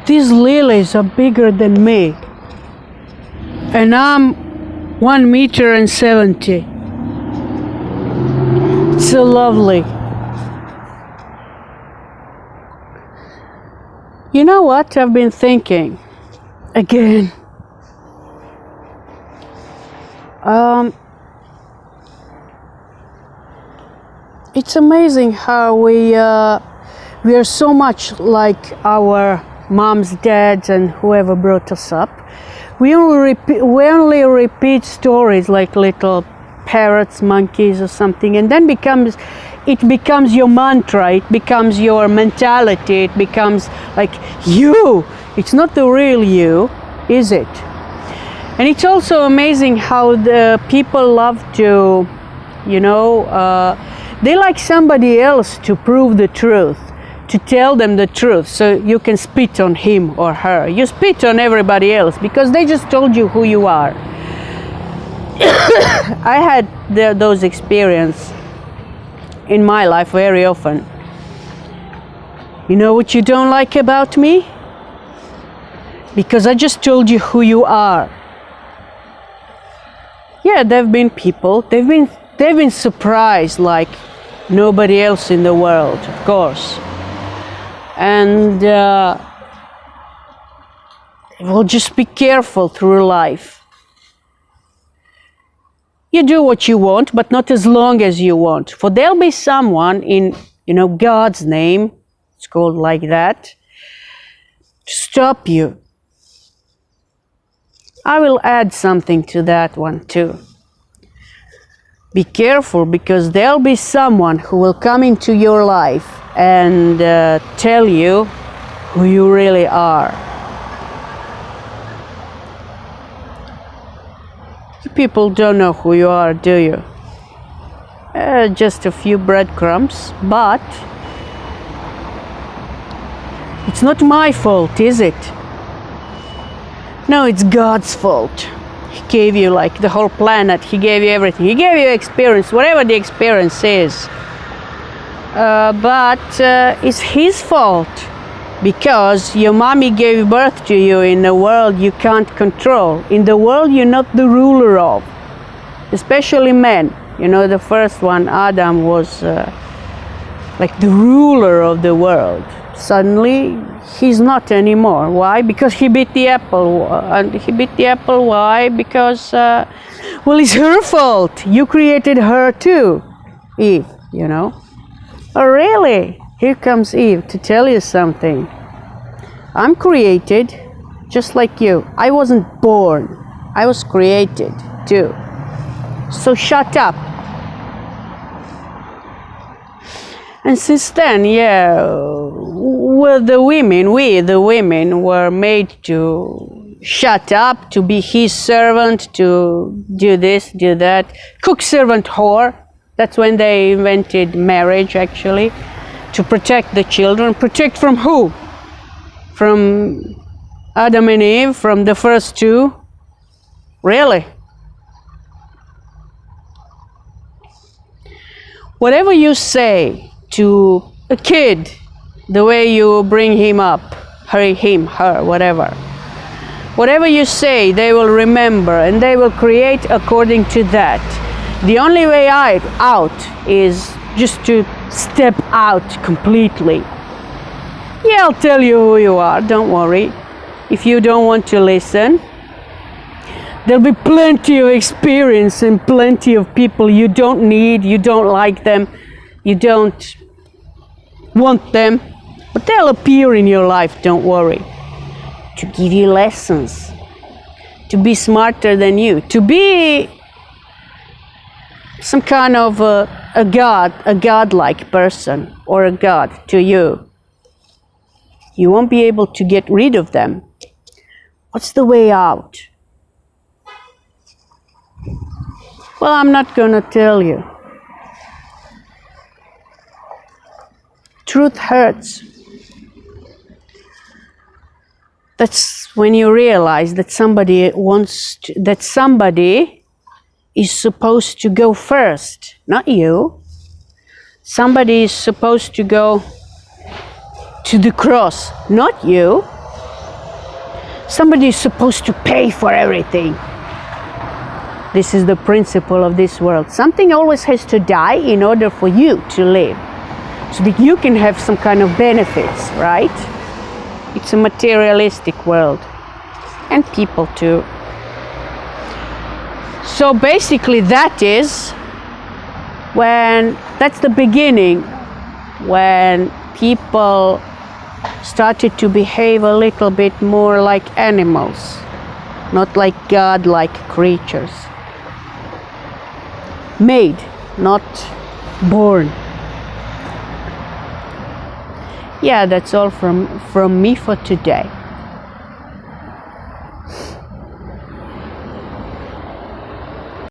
these lilies are bigger than me. And I'm 1 meter and 70. It's so lovely. You know what I've been thinking again? It's amazing how we are so much like our moms, dads, and whoever brought us up. We only repeat stories like little parrots, monkeys, or something, and then it becomes your mantra. It becomes your mentality. It becomes like you. It's not the real you, is it? And it's also amazing how the people love to, they like somebody else to prove the truth, to tell them the truth, so you can spit on him or her. You spit on everybody else because they just told you who you are. I had those experiences in my life very often. You know what you don't like about me? Because I just told you who you are. Yeah, there've been people, they've been surprised like nobody else in the world, of course. And well, just be careful through life. You do what you want, but not as long as you want. For there'll be someone in, God's name, it's called like that, to stop you. I will add something to that one too. Be careful, because there'll be someone who will come into your life and tell you who you really are. You people don't know who you are, do you? Just a few breadcrumbs, but it's not my fault, is it? No, it's God's fault. He gave you like the whole planet. He gave you everything. He gave you experience, whatever the experience is. But it's His fault, because your mommy gave birth to you in a world you can't control, in the world you're not the ruler of, especially men. The first one, Adam, was like the ruler of the world. Suddenly, he's not anymore. Why? Because he bit the apple. And he bit the apple, why? Because, well, it's her fault. You created her too, Eve, Oh, really? Here comes Eve to tell you something. I'm created just like you. I wasn't born. I was created too. So shut up. And since then, we the women were made to shut up, to be his servant, to do this, do that. Cook, servant, whore. That's when they invented marriage, actually, to protect the children. Protect from who? From Adam and Eve, from the first two? Really? Whatever you say to a kid, the way you bring him up, her, whatever. Whatever you say, they will remember, and they will create according to that. The only way out is just to step out completely. Yeah, I'll tell you who you are, don't worry. If you don't want to listen, there'll be plenty of experience and plenty of people you don't need, you don't like them, you don't want them, but they'll appear in your life, don't worry, to give you lessons, to be smarter than you, to be some kind of a godlike person, or a god to you. You won't be able to get rid of them. What's the way out? Well, I'm not going to tell you. Truth hurts. That's when you realize that somebody is supposed to go first, not you. Somebody is supposed to go to the cross, not you. Somebody is supposed to pay for everything. This is the principle of this world. Something always has to die in order for you to live, so that you can have some kind of benefits, right? It's a materialistic world, and people too. So basically that's the beginning, when people started to behave a little bit more like animals, not like God-like creatures. Made, not born. Yeah, that's all from me for today.